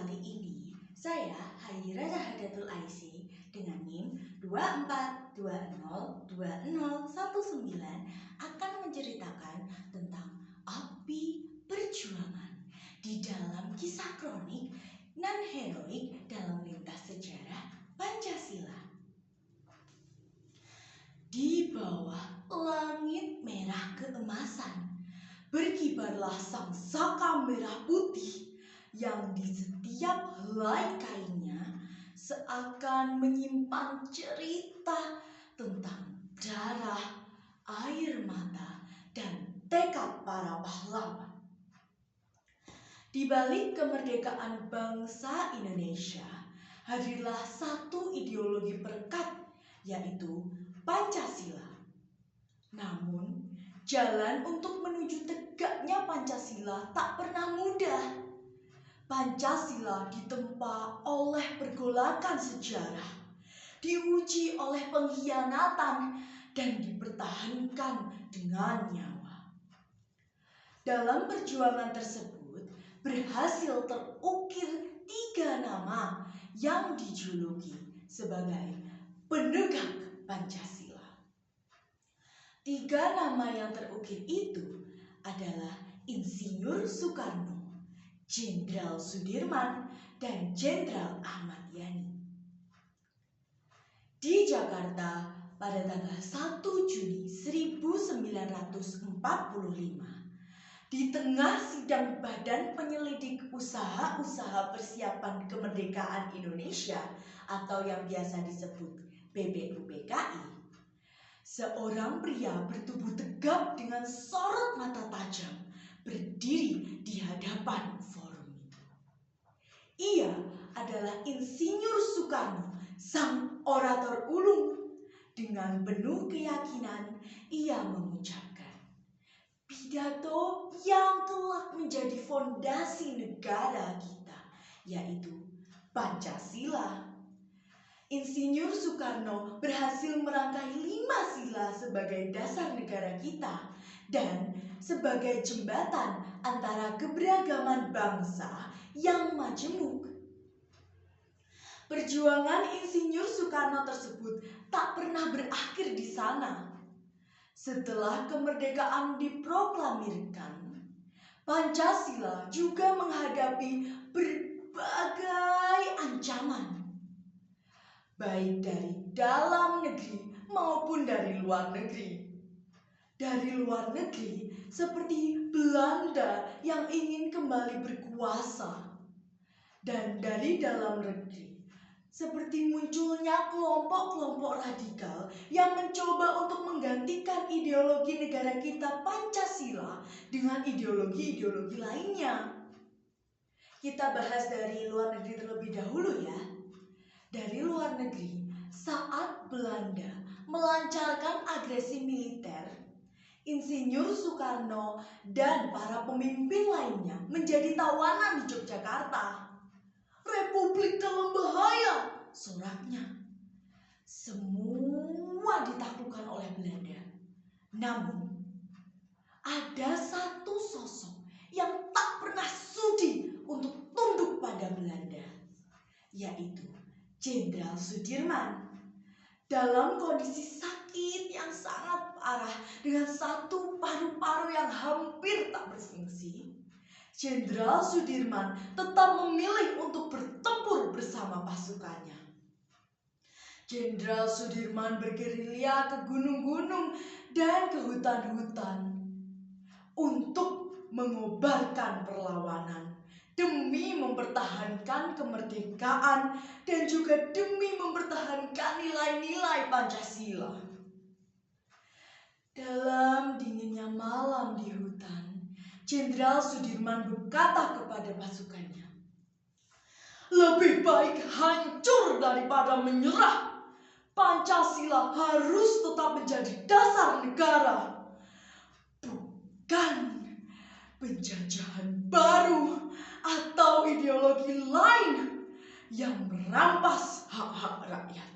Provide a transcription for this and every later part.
kali ini, saya Haira Rahadatul Aisy dengan NIM 24202019 akan menceritakan tentang api perjuangan di dalam kisah kronik non-heroik dalam lintas sejarah Pancasila. Di bawah langit merah keemasan, berkibarlah sang saka merah putih yang di setiap helai kainnya seakan menyimpan cerita tentang darah, air mata, dan tekad para pahlawan. Di balik kemerdekaan bangsa Indonesia, hadirlah satu ideologi perekat, yaitu Pancasila. Namun, jalan untuk menuju tegaknya Pancasila tak pernah mudah. Pancasila ditempa oleh pergolakan sejarah, diuji oleh pengkhianatan, dan dipertahankan dengan nyawa. Dalam perjuangan tersebut, berhasil terukir 3 nama yang dijuluki sebagai penegak Pancasila. 3 nama yang terukir itu adalah Insinyur Soekarno, Jenderal Sudirman, dan Jenderal Ahmad Yani. Di Jakarta pada tanggal 1 Juni 1945, di tengah sidang Badan Penyelidik Usaha-Usaha Persiapan Kemerdekaan Indonesia atau yang biasa disebut BPUPKI, seorang pria bertubuh tegap dengan sorot mata tajam berdiri di hadapan forum itu. Ia adalah Insinyur Soekarno, sang orator ulung. Dengan penuh keyakinan, ia mengucapkan pidato yang kelak menjadi fondasi negara kita, yaitu Pancasila. Insinyur Soekarno berhasil merangkai 5 sila sebagai dasar negara kita dan sebagai jembatan antara keberagaman bangsa yang majemuk. Perjuangan Insinyur Soekarno tersebut tak pernah berakhir di sana. Setelah kemerdekaan diproklamirkan, Pancasila juga menghadapi berbagai ancaman, baik dari dalam negeri maupun dari luar negeri. Dari luar negeri seperti Belanda yang ingin kembali berkuasa, dan dari dalam negeri seperti munculnya kelompok-kelompok radikal yang mencoba untuk menggantikan ideologi negara kita Pancasila dengan ideologi-ideologi lainnya. Kita bahas dari luar negeri terlebih dahulu ya. Dari luar negeri, saat Belanda melancarkan agresi militer, Insinyur Soekarno dan para pemimpin lainnya menjadi tawanan di Yogyakarta. Republik dalam bahaya, soraknya. Semua ditaklukkan oleh Belanda. Namun, ada satu sosok yang tak pernah sudi untuk tunduk pada Belanda, yaitu Jenderal Sudirman. Dalam kondisi sakit yang sangat parah dengan satu paru-paru yang hampir tak berfungsi, Jenderal Sudirman tetap memilih untuk bertempur bersama pasukannya. Jenderal Sudirman bergerilya ke gunung-gunung dan ke hutan-hutan untuk mengobarkan perlawanan demi mempertahankan kemerdekaan dan juga demi mempertahankan nilai-nilai Pancasila. Dalam dinginnya malam di hutan, Jenderal Sudirman berkata kepada pasukannya, "Lebih baik hancur daripada menyerah. Pancasila harus tetap menjadi dasar negara, bukan penjajahan baru atau ideologi lain yang merampas hak-hak rakyat."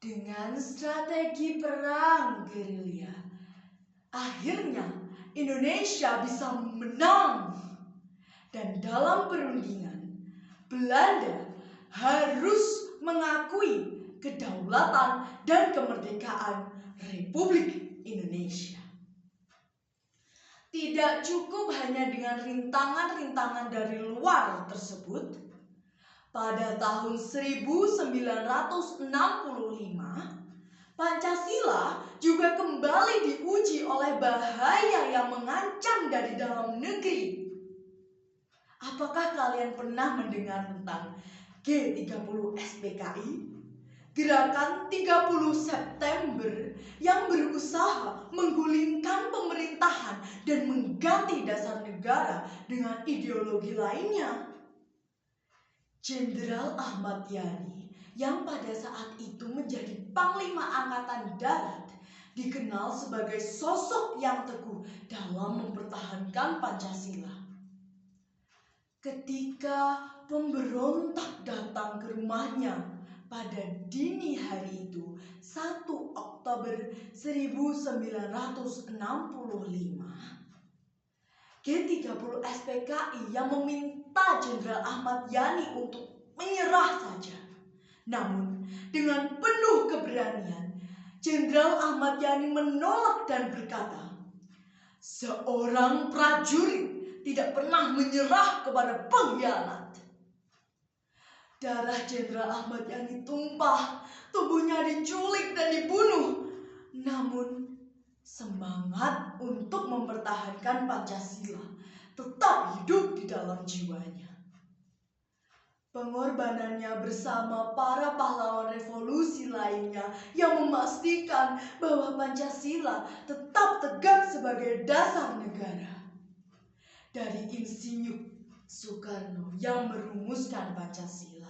Dengan strategi perang gerilya, akhirnya Indonesia bisa menang dan Dan dalam perundingan, Belanda harus mengakui kedaulatan dan kemerdekaan Republik Indonesia. Tidak cukup hanya dengan rintangan-rintangan dari luar tersebut. Pada tahun 1965, Pancasila juga kembali diuji oleh bahaya yang mengancam dari dalam negeri. Apakah kalian pernah mendengar tentang G30 SPKI? Gerakan 30 September yang berusaha menggulingkan pemerintahan dan mengganti dasar negara dengan ideologi lainnya. Jenderal Ahmad Yani yang pada saat itu menjadi Panglima Angkatan Darat dikenal sebagai sosok yang teguh dalam mempertahankan Pancasila. Ketika pemberontak datang ke rumahnya pada dini hari itu, 1 Oktober 1965, G30 SPKI yang meminta Jenderal Ahmad Yani untuk menyerah saja. Namun, dengan penuh keberanian, Jenderal Ahmad Yani menolak dan berkata, "Seorang prajurit tidak pernah menyerah kepada pengkhianat." Darah Jenderal Ahmad Yani tumpah, tubuhnya diculik dan dibunuh. Namun, semangat untuk mempertahankan Pancasila tetap hidup di dalam jiwanya. Pengorbanannya bersama para pahlawan revolusi lainnya yang memastikan bahwa Pancasila tetap tegak sebagai dasar negara. Dari Insinyur Soekarno yang merumuskan Pancasila,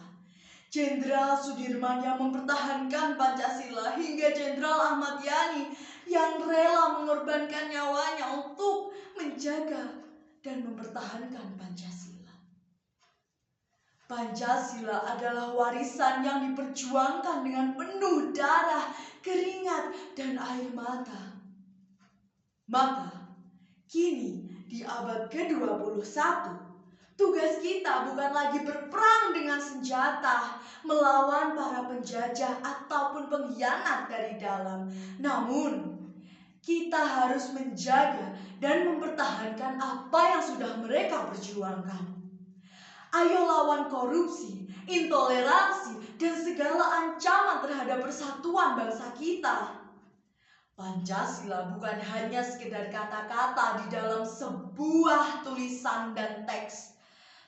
Jenderal Sudirman yang mempertahankan Pancasila, hingga Jenderal Ahmad Yani yang rela mengorbankan nyawanya untuk menjaga dan mempertahankan Pancasila. Pancasila adalah warisan yang diperjuangkan dengan penuh darah, keringat, dan air mata. Maka, kini di abad ke-21, tugas kita bukan lagi berperang dengan senjata melawan para penjajah ataupun pengkhianat dari dalam. Namun, kita harus menjaga dan mempertahankan apa yang sudah mereka perjuangkan. Ayo lawan korupsi, intoleransi, dan segala ancaman terhadap persatuan bangsa kita. Pancasila bukan hanya sekedar kata-kata di dalam sebuah tulisan dan teks,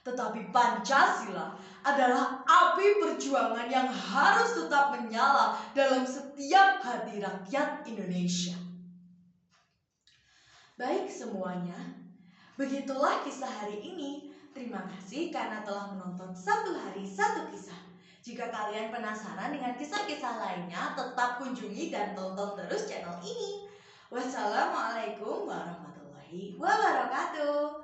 tetapi Pancasila adalah api perjuangan yang harus tetap menyala dalam setiap hati rakyat Indonesia. Baik semuanya, begitulah kisah hari ini. Terima kasih karena telah menonton Satu Hari Satu Kisah. Jika kalian penasaran dengan kisah-kisah lainnya, tetap kunjungi dan tonton terus channel ini. Wassalamualaikum warahmatullahi wabarakatuh.